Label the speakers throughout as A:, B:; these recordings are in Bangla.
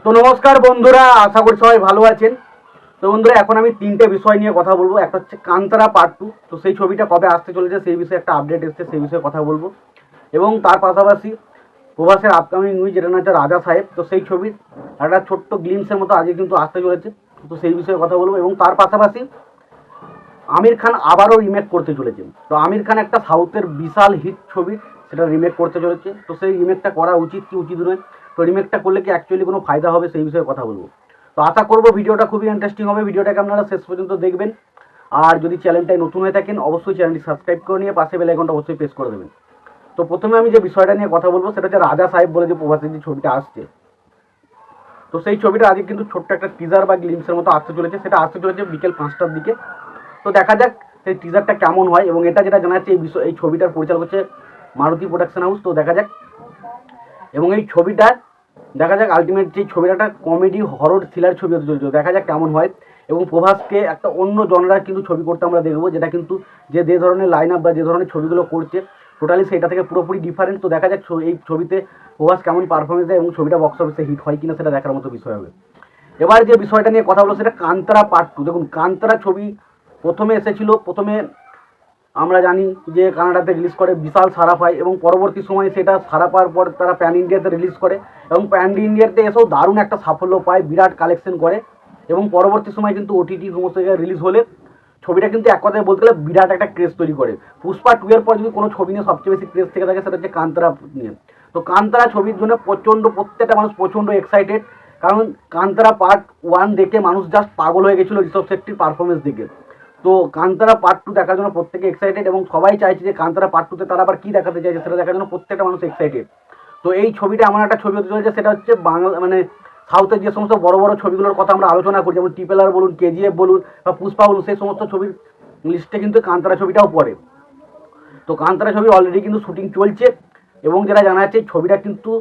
A: তো নমস্কার বন্ধুরা, আশা করি সবাই ভালো আছেন। তো বন্ধুরা, এখন আমি তিনটে বিষয় নিয়ে কথা বলবো। একটা হচ্ছে কান্তারা পার্ট 2, তো সেই ছবিটা কবে আসতে চলেছে সেই বিষয়ে একটা আপডেট এসছে, সেই বিষয়ে কথা বলবো। এবং তার পাশাপাশি প্রভাসের আপকামিং নিউজ, যেটা না হচ্ছে রাজা সাহেব, তো সেই ছবির একটা ছোট্ট গ্লিমসের মতো আজকে কিন্তু আসতে চলেছে, তো সেই বিষয়ে কথা বলবো। এবং তার পাশাপাশি আমির খান আবারও রিমেক করতে চলেছে। তো আমির খান একটা সাউথের বিশাল হিট ছবি, সেটা রিমেক করতে চলেছে। তো সেই রিমেকটা করা উচিত কি উচিত নয়, তো রিমেকটা করলে কি অ্যাকচুয়ালি কোনো ফায়দা হবে, সেই বিষয়ে কথা বলবো। তো আশা করবো ভিডিওটা খুবই ইন্টারেস্টিং হবে, ভিডিওটাকে আপনারা শেষ পর্যন্ত দেখবেন। আর যদি চ্যানেলটায় নতুন হয়ে থাকেন অবশ্যই চ্যানেলটি সাবস্ক্রাইব করে নিয়ে পাশে বেল আইকনটা অবশ্যই প্রেস করে দেবেন। তো প্রথমে আমি যে বিষয়টা নিয়ে কথা বলবো সেটা হচ্ছে রাজা সাহেব বলে যে প্রভাসের যে ছবিটা আসছে, তো সেই ছবিটা আজকে কিন্তু ছোট্ট একটা টিজার বা গ্লিমসের মতো আসতে চলেছে। সেটা আসতে চলেছে বিকেল 5টার দিকে। তো দেখা যাক সেই টিজারটা কেমন হয়। এবং এটা যেটা জানা যাচ্ছে, এই ছবিটার পরিচালক হচ্ছে মারুতি প্রোডাকশন হাউস। তো দেখা যাক, এবং এই ছবিটা দেখা যাক আলটিমেট যে ছবিটা একটা কমেডি হরর থ্রিলার ছবি হতে চলেছে, দেখা যাক কেমন হয়। এবং প্রভাসকে একটা অন্য জনরার কিন্তু ছবি করতে আমরা দেখবো, যেটা কিন্তু যে ধরনের লাইন আপ বা যে ধরনের ছবিগুলো করছে টোটালি সেটা থেকে পুরোপুরি ডিফারেন্ট। তো দেখা যাক এই ছবিতে প্রভাস কেমন পারফরমেন্স দেয় এবং ছবিটা বক্স অফিসে হিট হয় কিনা সেটা দেখার মতো বিষয় হবে। এবার যে বিষয়টা নিয়ে কথা বলো সেটা কান্তারা পার্ট 2। দেখুন, কান্তারা ছবি প্রথমে এসেছিল, প্রথমে আমরা জানি যে কানাডাতে রিলিজ করে বিশাল সারা পায়, এবং পরবর্তী সময়ে সেটা সারা পাওয়ার পর তারা প্যান ইন্ডিয়াতে রিলিজ করে, এবং প্যান ইন্ডিয়াতে এসেও দারুণ একটা সাফল্য পায়, বিরাট কালেকশন করে। এবং পরবর্তী সময় কিন্তু ওটিটি সমস্ত জায়গায় রিলিজ হলে ছবিটা কিন্তু এক কথায় বলতে গেলে বিরাট একটা ক্রেজ তৈরি করে। পুষ্পা 2 এর পর যদি কোনো ছবি নিয়ে সবচেয়ে বেশি ক্রেজ থেকে থাকে সেটা হচ্ছে কান্তারা নিয়ে। তো কান্তারা ছবির জন্য প্রত্যেকটা মানুষ প্রচণ্ড এক্সাইটেড, কারণ কান্তারা পার্ট 1 দেখে মানুষ জাস্ট পাগল হয়ে গেছিলো ঋষভ শেট্টির পারফরমেন্স দেখে। তো কান্তারা পার্ট 2 দেখার জন্য প্রত্যেকে এক্সাইটেড, এবং সবাই চাইছে যে কান্তারা পার্ট 2তে তারা আবার কী দেখাতে চাইছে সেটা দেখার জন্য প্রত্যেকটা মানুষ এক্সাইটেড। তো এই ছবিটা এমন একটা ছবি হতে চলেছে, সেটা হচ্ছে বাংলা মানে সাউথের যে সমস্ত বড় বড় ছবিগুলোর কথা আমরা আলোচনা করি, যেমন ট্রিপল আর বলুন, কেজিএফ বলুন বা পুষ্পা বলুন, সেই সমস্ত ছবির লিস্টে কিন্তু কান্তারা ছবিটাও পড়ে। তো কান্তারা ছবি অলরেডি কিন্তু শুটিং চলছে, এবং যেটা জানা যাচ্ছে ছবিটা কিন্তু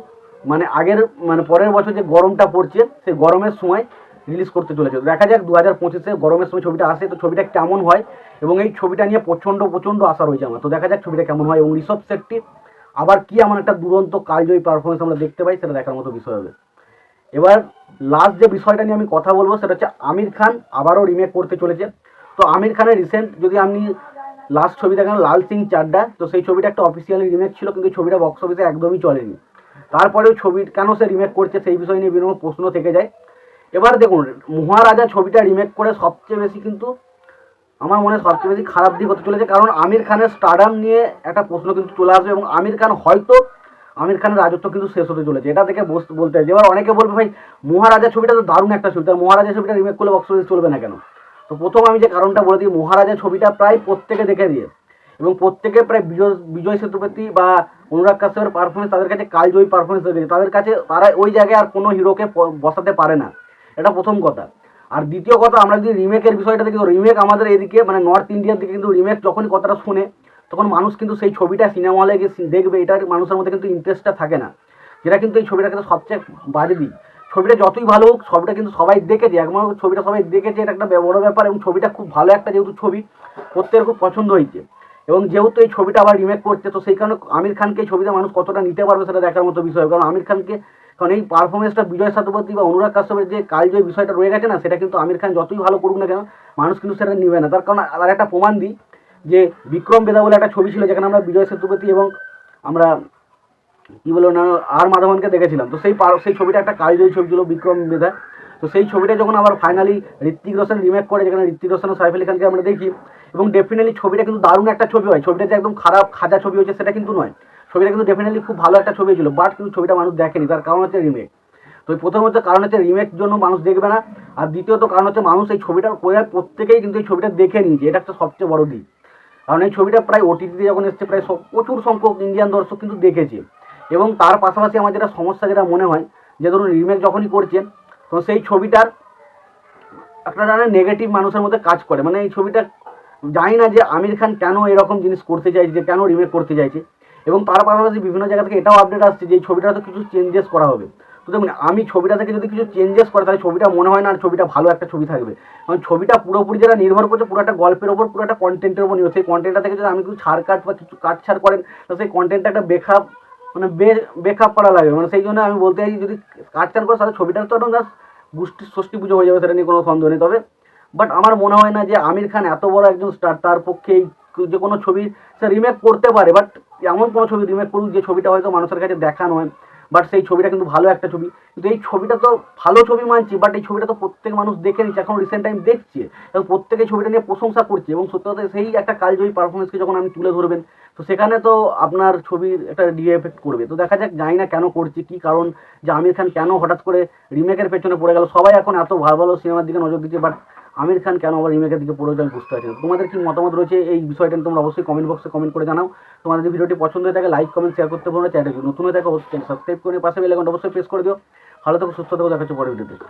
A: পরের বছর যে গরমটা পড়ছে সেই গরমের সময় রিলিজ করতে চলেছে। দেখা যাক 2025-এ গরমের সময় ছবিটা আসে তো ছবিটা কেমন হয়। এবং এই ছবিটা নিয়ে প্রচণ্ড আশা রয়েছে আমার। তো দেখা যাক ছবিটা কেমন হয়, এবং ঋষভ শেট্টি আবার কি এমন একটা দুরন্ত কালজয়ী পারফরমেন্স আমরা দেখতে পাই, সেটা দেখার মতো বিষয় হবে। এবার লাস্ট যে বিষয়টা নিয়ে আমি কথা বলবো সেটা হচ্ছে আমির খান আবারও রিমেক করতে চলেছে। তো আমির খানের রিসেন্ট যদি আপনি লাস্ট ছবি দেখেন লাল সিং চাড্ডা, তো সেই ছবিটা একটা অফিসিয়ালি রিমেক ছিল, কিন্তু ছবিটা বক্স অফিসে একদমই চলেনি। তারপরেও ছবি কেন সে রিমেক করছে সেই বিষয় নিয়ে বিভিন্ন প্রশ্ন থেকে যায়। এবার দেখুন, মহারাজা ছবিটা রিমেক করে সবচেয়ে বেশি কিন্তু আমার মনে সবচেয়ে বেশি খারাপ দিক হতে চলেছে, কারণ আমির খানের স্টারডাম নিয়ে একটা প্রশ্ন কিন্তু চলে আসবে, এবং আমির খানের রাজত্ব কিন্তু শেষ হতে চলেছে, এটা থেকে বলতে হয়। এবার অনেকে বলবে ভাই মহারাজা ছবিটা তো দারুণ একটা ছবি, তার মহারাজা ছবিটা রিমেক করলে বক্স অফিসে চলবে না কেন? তো প্রথম আমি যে কারণটা বলে দিই, মহারাজা ছবিটা প্রায় প্রত্যেকে দেখে দিয়ে, এবং প্রত্যেকে প্রায় বিজয় সেতুপতি বা অনুরাগ কাশ্যপের পারফরমেন্স তাদের কাছে কালজয়ী পারফরমেন্স হয়ে গেছে, তাদের কাছে তারা ওই জায়গায় আর কোনো হিরোকে বসাতে পারে না, এটা প্রথম কথা। আর দ্বিতীয় কথা, আমরা যদি রিমেকের বিষয়টা দেখি, রিমেক আমাদের এদিকে নর্থ ইন্ডিয়ার দিকে কিন্তু রিমেক যখনই কথাটা শুনে তখন মানুষ কিন্তু সেই ছবিটা সিনেমা হলে গিয়ে দেখবে, এটার মানুষের মধ্যে কিন্তু ইন্টারেস্টটা থাকে না, যেটা কিন্তু এই ছবিটা কিন্তু সবচেয়ে বাজে দিক। ছবিটা যতই ভালো হোক, ছবিটা কিন্তু সবাই দেখেছে, একমাত্র ছবিটা সবাই দেখেছে, এটা একটা বড় ব্যাপার। এবং ছবিটা খুব ভালো একটা যেহেতু ছবি, প্রত্যেকের খুব পছন্দ হয়েছে, এবং যেহেতু এই ছবিটা আবার রিমেক করছে, তো সেই কারণে আমির খানকে এই ছবিতে মানুষ কতটা নিতে পারবে সেটা দেখার মতো বিষয়। কারণ আমির খানকে, কারণ এই পারফরমেন্সটা বিজয় সেতুপতি বা অনুরাগ কাশ্যপের যে কালজয়ী বিষয়টা রয়ে গেছে না, সেটা কিন্তু আমির খান যতই ভালো করুক না কেন মানুষ কিন্তু সেটা নিবে না। তার কারণ আর একটা প্রমাণ দিই, যে বিক্রম বেদা বলে একটা ছবি ছিল, যেখানে আমরা বিজয় সেতুপতি এবং আমরা কী বলবো না আর মাধবনকে দেখেছিলাম। তো সেই ছবিটা একটা কালজয়ী ছবি ছিল, বিক্রম বেদা। তো সেই ছবিটা যখন আবার ফাইনালি ঋত্বিক রোশন রিমেক করে, যেখানে ঋত্বিক রোশন ও সাইফ আলি খানকে আমরা দেখি, এবং ডেফিনেটলি ছবিটা কিন্তু দারুণ একটা ছবি হয়। ছবিটা যে একদম খারাপ খাজা ছবি হয়েছে সেটা কিন্তু নয়, ছবিটা কিন্তু ডেফিনেটলি খুব ভালো একটা ছবি ছিল, বাট কিন্তু ছবিটা মানুষ দেখেনি, তার কারণ হচ্ছে রিমেক। তো প্রথমত কারণ হচ্ছে রিমেক জন্য মানুষ দেখবে না, আর দ্বিতীয়ত কারণ হচ্ছে মানুষ এই ছবিটার প্রত্যেকেই কিন্তু এই ছবিটা দেখে নিয়েছে, এটা একটা সবচেয়ে বড় দিক। কারণ এই ছবিটা প্রায় ওটিটিতে যখন এসছে প্রায় প্রচুর সংখ্যক ইন্ডিয়ান দর্শক কিন্তু দেখেছে। এবং তার পাশাপাশি আমার যেটা সমস্যা যেটা মনে হয়, যে ধরুন রিমেক যখনই করছেন, তো সেই ছবিটার একটা নেগেটিভ মানুষের মধ্যে কাজ করে, মানে এই ছবিটা জানি না যে আমির খান কেন এরকম জিনিস করতে চাইছে, যে কেন রিমেক করতে চাইছে। এবং তার পাশাপাশি বিভিন্ন জায়গা থেকে এটাও আপডেট আসছে যে এই ছবিটাতে কিছু চেঞ্জেস করা হবে। তো দেখুন, আমি ছবিটা থেকে যদি কিছু চেঞ্জেস করে তাহলে ছবিটা মনে হয় না আর ছবিটা ভালো একটা ছবি থাকবে, কারণ ছবিটা পুরোপুরি যেটা নির্ভর করছে পুরো একটা গল্পের ওপর, পুরো একটা কন্টেন্টের ওপর নির্ভর। সেই কন্টেন্টটা থেকে যদি আমি কিছু ছাড় কাট বা কিছু কাটছাড় করেন, তো সেই কন্টেন্টটা একটা বেখাপ মানে বেখাপ পড়া লাগে, মানে সেই জন্য আমি বলতে চাইছি যদি কাটছান করে তাহলে ছবিটা তো একদম জাস্ট ষষ্ঠী পুজো হয়ে যাবে, সেটা নিয়ে কোনো সন্দেহ নেই। তবে বাট আমার মনে হয় না যে আমির খান এত বড় একজন স্টার, তার পক্ষে যে কোনো ছবি সে রিমেক করতে পারে, বাট এমন কোনো ছবি রিমেক করুক যে ছবিটা হয়তো মানুষের কাছে দেখা নয়, বাট সেই ছবিটা কিন্তু ভালো একটা ছবি। কিন্তু এই ছবিটা তো ভালো ছবি মানছি, বাট এই ছবিটা তো প্রত্যেক মানুষ দেখে নিচ্ছে, এখন রিসেন্ট টাইম দেখছে এবং প্রত্যেকে ছবিটা নিয়ে প্রশংসা করছে, এবং সত্যি কথা সেই একটা কালজয়ী পারফরমেন্সকে যখন আমি তুলে ধরবেন, তো সেখানে তো আপনার ছবির একটা এফেক্ট করবে। তো দেখা যাক, জানি না কেন করছি, কী কারণ যে আমির খান কেন হঠাৎ করে রিমেকের পেছনে পড়ে গেল। সবাই এখন এত ভালো ভালো সিনেমার দিকে নজর দিচ্ছে, বাট আমির খান কেন আবার রিমেকের দিকে পড়ে যায় বুঝতে পারছি না। তোমাদের কি মতামত রয়েছে এই বিষয়টা তোমরা অবশ্যই কমেন্ট বক্সে কমেন্ট করে জানাও। তোমাদের যদি ভিডিওটি পছন্দ হয়ে থাকে লাইক কমেন্ট শেয়ার করতে পারো না, চ্যানেলটি নতুন হয়ে থাকে অবশ্যই সাবস্ক্রাইব করে পাশে বেল আইকনটা অবশ্যই প্রেস করে দিও। ভালো থাকো, সুস্থ থাকো, দেখা হচ্ছে পরের ভিডিওতে।